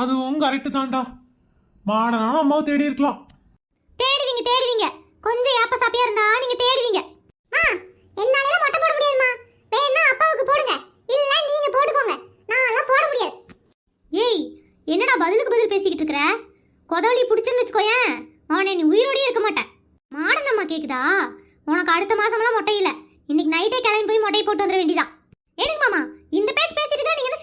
அதுவும் கரெக்டு தான்டா. மாடனாலும் அம்மாவை தேடி இருக்கலாம். தேடுவீங்க தேடுவீங்க, கொஞ்சம் ஏப்ப சாப்பியா இருந்தா நீங்க தேடுவீங்க. என்னால மொட்டை போட முடியாதுமா. வேணா அப்பாவுக்கு போடுங்க, இல்ல நீங்க போட்டுக்கோங்க. நான்லாம் போட முடியாது. ஏய், என்னடா பதிலுக்கு பதில் பேசிக்கிட்டு இருக்கற? கொதவலி புடிச்சுன்னு வச்சுக்கோயேன், அவனை நீ உயிரோடயே இருக்க மாட்டேன். மாடனம்மா கேக்குதா? உனக்கு அடுத்த மாசம்லாம் மொட்டை இல்ல, இன்னைக்கு நைட்டே கிளம்பி போய் மொட்டையை போட்டு வந்துட வேண்டியதான். எனக்கு மாமா இந்த பேச்சு